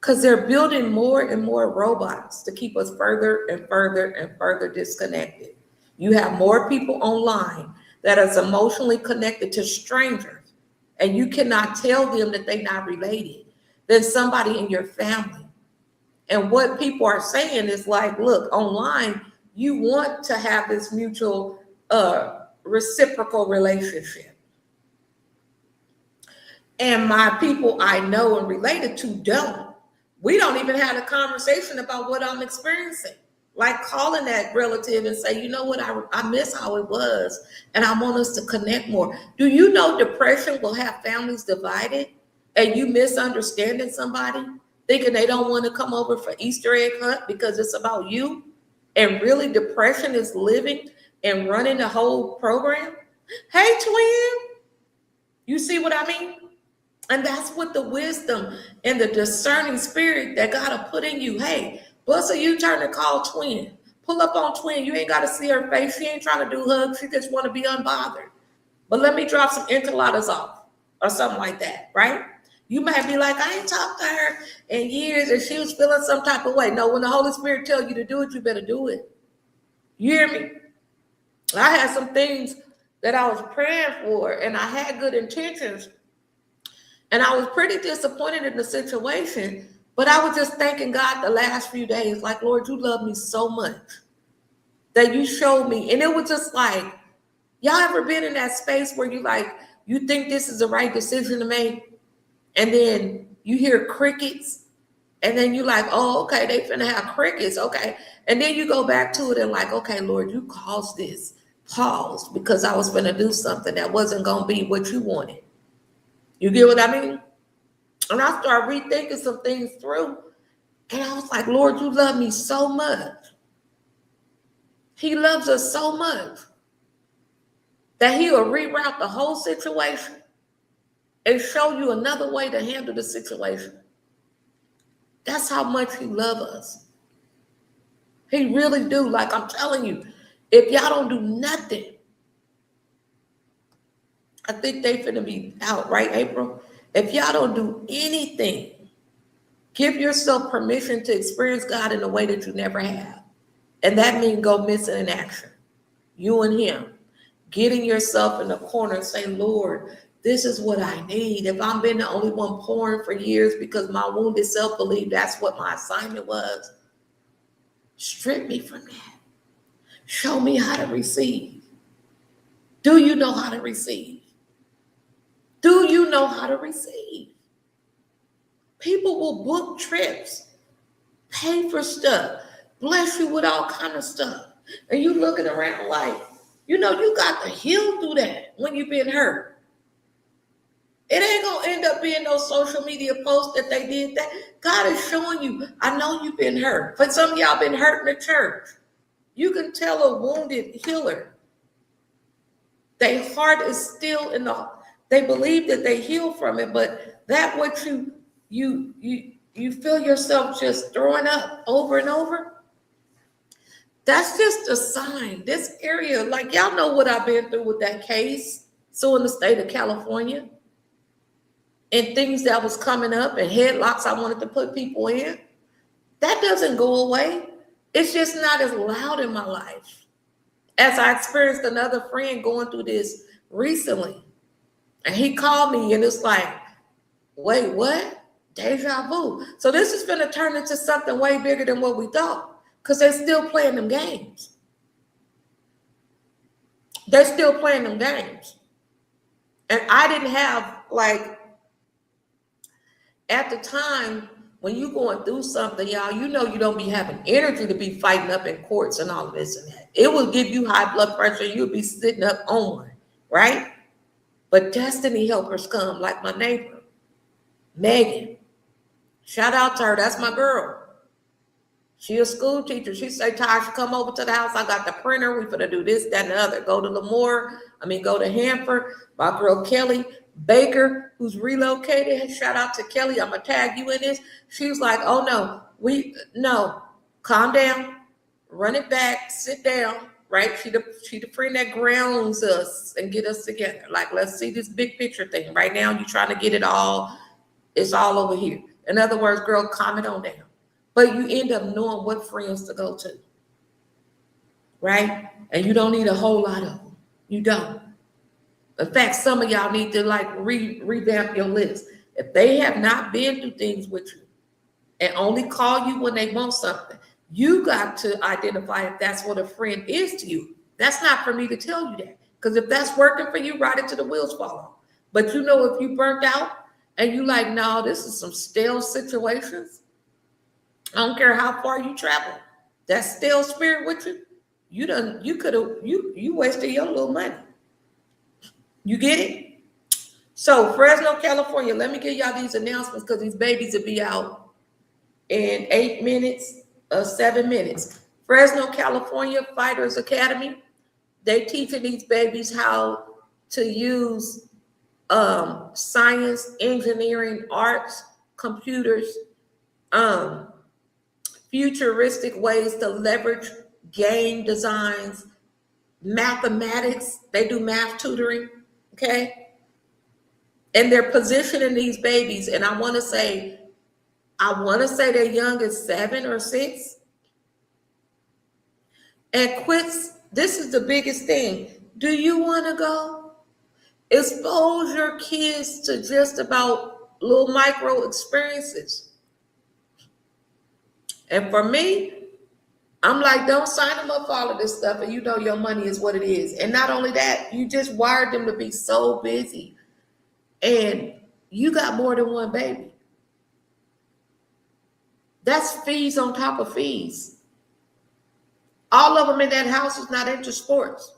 [SPEAKER 1] Because they're building more and more robots to keep us further and further and further disconnected. You have more people online that is emotionally connected to strangers, and you cannot tell them that they're not related than somebody in your family. And what people are saying is like, look, online, you want to have this mutual reciprocal relationship. And my people I know and related to don't. We don't even have a conversation about what I'm experiencing. Like calling that relative and say, you know what, I miss how it was, and I want us to connect more. Do you know depression will have families divided, and you misunderstanding somebody, thinking they don't want to come over for Easter egg hunt because it's about you, and really depression is living and running the whole program? Hey, twin, you see what I mean? And that's what the wisdom and the discerning spirit that God will put in you. Hey, what's a U-turn to call twin? Pull up on twin. You ain't got to see her face. She ain't trying to do hugs. She just want to be unbothered. But let me drop some enchiladas off or something like that, right? You might be like, I ain't talked to her in years and she was feeling some type of way. No, when the Holy Spirit tells you to do it, you better do it. You hear me? I had some things that I was praying for and I had good intentions. And I was pretty disappointed in the situation, but I was just thanking God the last few days, like, Lord, you love me so much that you showed me. And it was just like, y'all ever been in that space where you think this is the right decision to make, and then you hear crickets, and then you like, oh, okay, they finna have crickets, okay. And then you go back to it and like, okay, Lord, you caused this pause because I was finna do something that wasn't gonna be what you wanted. You get what I mean? And I started rethinking some things through, and I was like, Lord, you love me so much. He loves us so much that he will reroute the whole situation and show you another way to handle the situation. That's how much he loves us. He really do. Like I'm telling you, if y'all don't do nothing, I think they finna be out, right, April? If y'all don't do anything, give yourself permission to experience God in a way that you never have. And that means go missing in action. You and him. Getting yourself in the corner and say, Lord, this is what I need. If I'm been the only one pouring for years because my wounded self believed that's what my assignment was, strip me from that. Show me how to receive. Do you know how to receive? Do you know how to receive? People will book trips, pay for stuff, bless you with all kind of stuff. And you looking around like, you got to heal through that when you've been hurt. It ain't going to end up being no social media post that they did that. God is showing you, I know you've been hurt. But some of y'all been hurt in the church. You can tell a wounded healer. Their heart is still they believe that they heal from it, but that what you feel yourself just throwing up over and over. That's just a sign. This area, like y'all know what I've been through with that case. So in the state of California, and things that was coming up and headlocks I wanted to put people in, that doesn't go away. It's just not as loud in my life. As I experienced another friend going through this recently, and he called me and it's like, wait, what? Deja vu. So this is going to turn into something way bigger than what we thought. Because they're still playing them games. They're still playing them games. And I didn't have, at the time, when you're going through something, y'all, you don't be having energy to be fighting up in courts and all of this and that. It will give you high blood pressure. You'll be sitting up on one, right? But destiny helpers come, like my neighbor, Megan. Shout out to her. That's my girl. She a school teacher. She say, Tasha, come over to the house. I got the printer. We finna do this, that, and the other. Go to Hanford. My girl Kelly Baker, who's relocated. Shout out to Kelly. I'm gonna tag you in this. She was like, oh no, calm down, run it back, sit down, right? She the friend that grounds us and get us together. Like, let's see this big picture thing. Right now, you're trying to get it all. It's all over here. In other words, girl, calm it on down. But you end up knowing what friends to go to, right? And you don't need a whole lot of them. You don't. In fact, some of y'all need to revamp your list. If they have not been through things with you and only call you when they want something, you got to identify if that's what a friend is to you. That's not for me to tell you that. Because if that's working for you, right into the wheels fall off. But if you burnt out and you like, no, this is some stale situations. I don't care how far you travel. That stale spirit with you, you wasted your little money. You get it? So Fresno, California, let me give y'all these announcements because these babies will be out in 8 minutes or 7 minutes. Fresno, California Fighters Academy. They teaching these babies how to use science, engineering, arts, computers, futuristic ways to leverage game designs, mathematics. They do math tutoring, okay? And they're positioning these babies, and I want to say they're young as 7 or 6. And quits, this is the biggest thing. Do you want to go? Expose your kids to just about little micro experiences. And for me, I'm like, don't sign them up for all of this stuff, and you know your money is what it is. And not only that, you just wired them to be so busy, and you got more than one baby. That's fees on top of fees. All of them in that house is not into sports.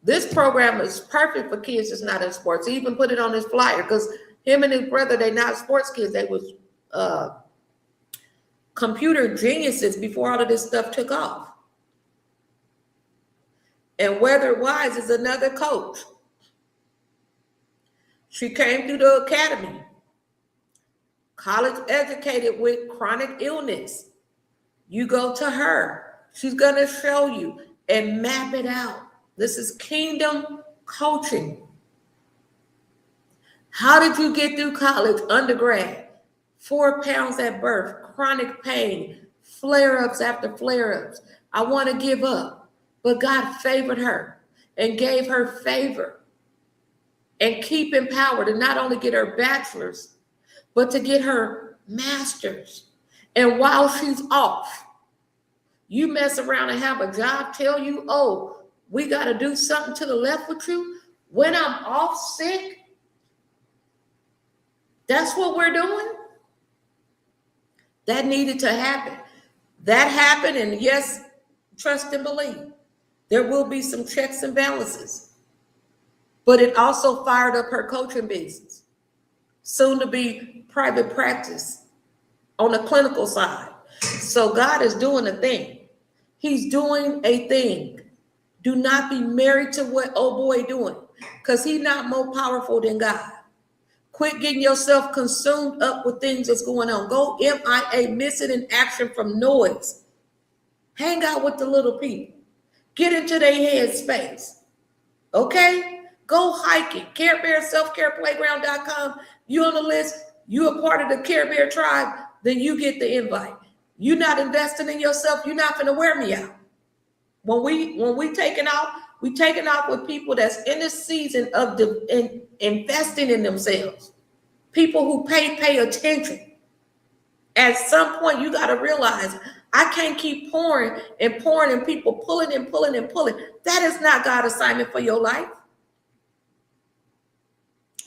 [SPEAKER 1] This program is perfect for kids that's not in sports. He even put it on his flyer because him and his brother, they're not sports kids. They was computer geniuses before all of this stuff took off. And Weather Wise is another coach. She came through the academy, college educated with chronic illness. You go to her. She's going to show you and map it out. This is kingdom coaching. How did you get through college, undergrad? 4 pounds at birth, chronic pain, flare-ups after flare-ups. I want to give up. But God favored her and gave her favor and keep empowered to not only get her bachelor's, but to get her master's. And while she's off, you mess around and have a job tell you, oh, we got to do something to the left with you. When I'm off sick, that's what we're doing. That needed to happen. That happened, and yes, trust and believe. There will be some checks and balances. But it also fired up her coaching business. Soon to be private practice on the clinical side. So God is doing a thing. He's doing a thing. Do not be married to what old boy doing, because he's not more powerful than God. Quit getting yourself consumed up with things that's going on. Go MIA, missing in action from noise. Hang out with the little people. Get into their head space. Okay? Go hiking. Care Bear selfcareplayground.com. You on the list. You a part of the Care Bear tribe. Then you get the invite. You're not investing in yourself. You're not going to wear me out. When we taking off, we taking off with people that's in the season of investing in themselves. People who pay attention. At some point, you got to realize, I can't keep pouring and people pulling and pulling and pulling. That is not God's assignment for your life.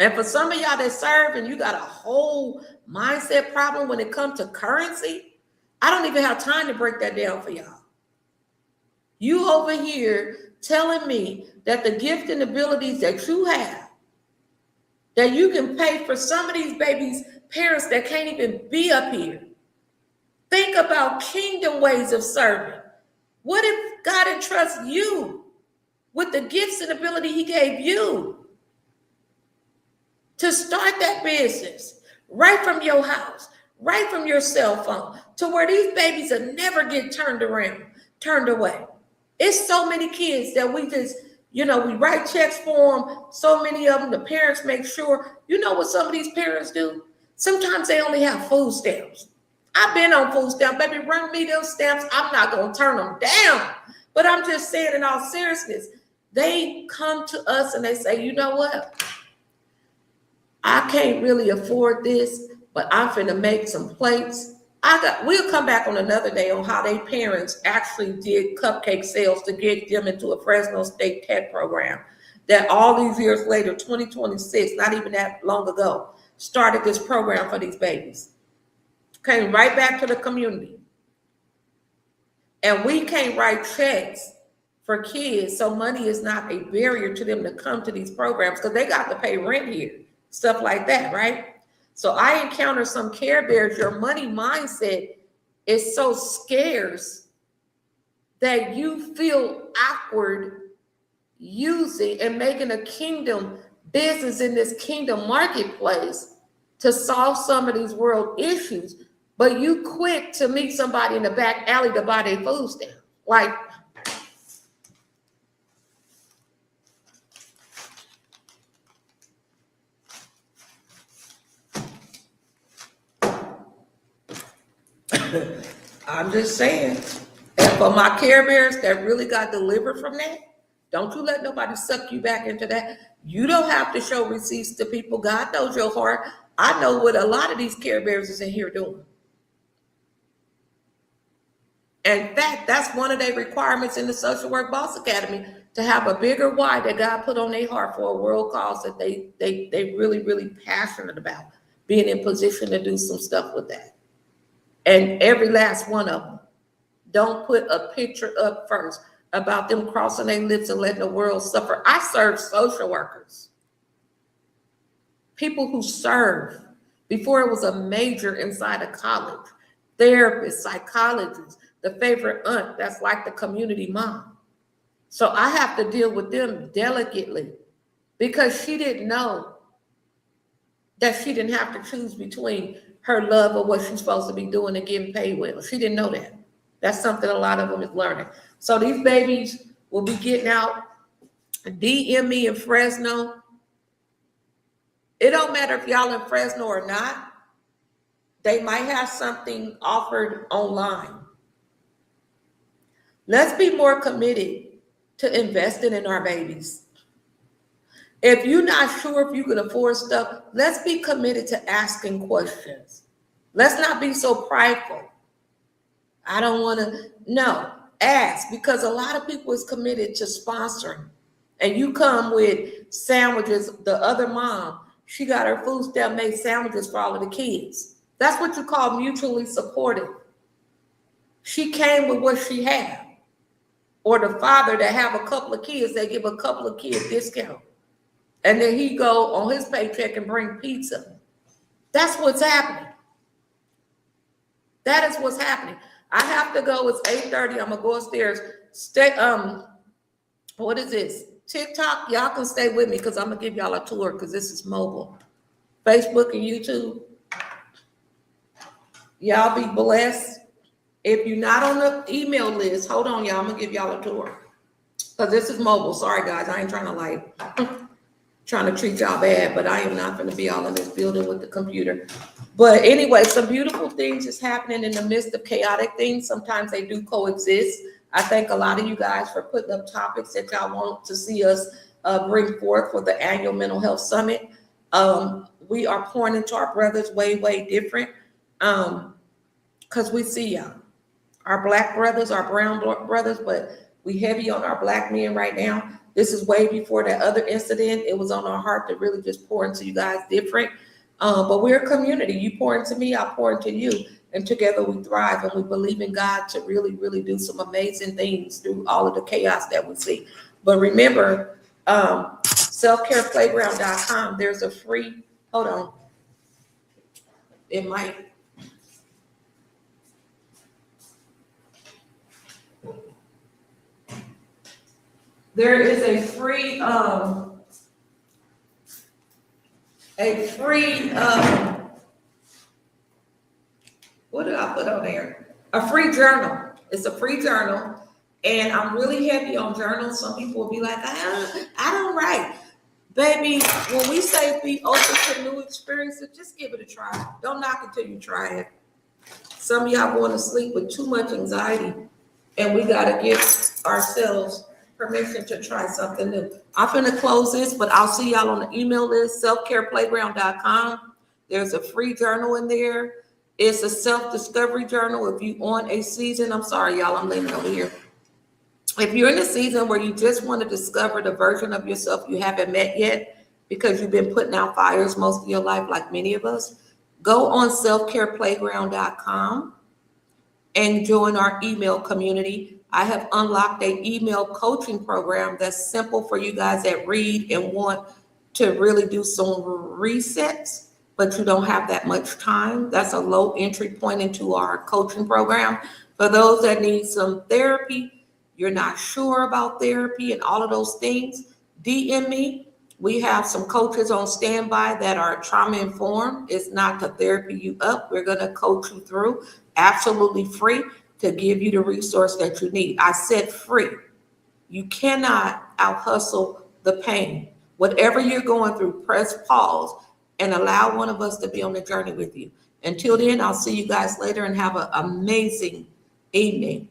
[SPEAKER 1] And for some of y'all that serve and you got a whole mindset problem when it comes to currency, I don't even have time to break that down for y'all. You over here telling me that the gift and abilities that you have, that you can pay for some of these babies' parents that can't even be up here. Think about kingdom ways of serving. What if God entrusts you with the gifts and ability he gave you to start that business right from your house, right from your cell phone, to where these babies will never get turned away? It's so many kids that we just, we write checks for them. So many of them, the parents make sure. You know what some of these parents do? Sometimes they only have food stamps. I've been on food stamps. Baby, run me those stamps. I'm not going to turn them down. But I'm just saying, in all seriousness, they come to us and they say, you know what? I can't really afford this, but I'm finna make some plates. We'll come back on another day on how their parents actually did cupcake sales to get them into a Fresno State Tech program that all these years later, 2026, not even that long ago, started this program for these babies. Came right back to the community. And we can't write checks for kids, so money is not a barrier to them to come to these programs because they got to pay rent here, stuff like that, right? So I encounter some Care Bears, your money mindset is so scarce that you feel awkward using and making a kingdom business in this kingdom marketplace to solve some of these world issues, but you quick to meet somebody in the back alley to buy their food stamp. Like, I'm just saying, and for my Care Bears that really got delivered from that, don't you let nobody suck you back into that. You don't have to show receipts to people. God knows your heart. I know what a lot of these Care Bears is in here doing. In fact, that's one of their requirements in the Social Work Boss Academy, to have a bigger why that God put on their heart for a world cause that they really, really passionate about, being in position to do some stuff with that. And every last one of them, don't put a picture up first about them crossing their lips and letting the world suffer. I serve social workers, people who serve before it was a major inside of college, therapists, psychologists, the favorite aunt that's like the community mom. So I have to deal with them delicately, because she didn't know that she didn't have to choose between her love or what she's supposed to be doing and getting paid well. She didn't know that. That's something a lot of them is learning. So these babies will be getting out. DM me in Fresno. It don't matter if y'all in Fresno or not. They might have something offered online. Let's be more committed to investing in our babies. If you're not sure if you can afford stuff, let's be committed to asking questions. Let's not be so prideful. I don't want to. No, ask, because a lot of people is committed to sponsoring. And you come with sandwiches. The other mom, she got her food stamp, made sandwiches for all of the kids. That's what you call mutually supportive. She came with what she had. Or the father that have a couple of kids, they give a couple of kids discount. And then he go on his paycheck and bring pizza. That's what's happening. That is what's happening. I have to go. It's 8:30. I'm gonna go upstairs. Stay. What is this? TikTok. Y'all can stay with me because I'm gonna give y'all a tour, because this is mobile. Facebook and YouTube. Y'all be blessed. If you're not on the email list, hold on, y'all. I'm gonna give y'all a tour, because this is mobile. Sorry, guys. I ain't trying to treat y'all bad, but I am not going to be all in this building with the computer. But anyway, some beautiful things is happening in the midst of chaotic things. Sometimes they do coexist. I thank a lot of you guys for putting up topics that y'all want to see us bring forth for the annual Mental Health Summit. We are pouring into our brothers way, way different, because we see y'all. Our Black brothers, our brown brothers, but we heavy on our Black men right now. This is way before that other incident. It was on our heart to really just pour into you guys different. But we're a community. You pour into me, I pour into you. And together we thrive, and we believe in God to really, really do some amazing things through all of the chaos that we see. But remember, selfcareplayground.com, there's a free, hold on. It might. There is a free, what did I put on there? A free journal. It's a free journal. And I'm really heavy on journals. Some people will be like, I don't write. Baby, when we say be open to new experiences, just give it a try. Don't knock it till you try it. Some of y'all going to sleep with too much anxiety, and we got to give ourselves permission to try something new. I'm going to close this, but I'll see y'all on the email list, selfcareplayground.com. There's a free journal in there. It's a self-discovery journal. If you on a season, I'm sorry, y'all, I'm leaning over here. If you're in a season where you just want to discover the version of yourself you haven't met yet, because you've been putting out fires most of your life, like many of us, go on selfcareplayground.com and join our email community. I have unlocked an email coaching program that's simple for you guys that read and want to really do some resets, but you don't have that much time. That's a low entry point into our coaching program. For those that need some therapy, you're not sure about therapy and all of those things, DM me. We have some coaches on standby that are trauma informed. It's not to therapy you up. We're going to coach you through, absolutely free, to give you the resource that you need. I said free. You cannot out hustle the pain. Whatever you're going through, press pause and allow one of us to be on the journey with you. Until then, I'll see you guys later, and have an amazing evening.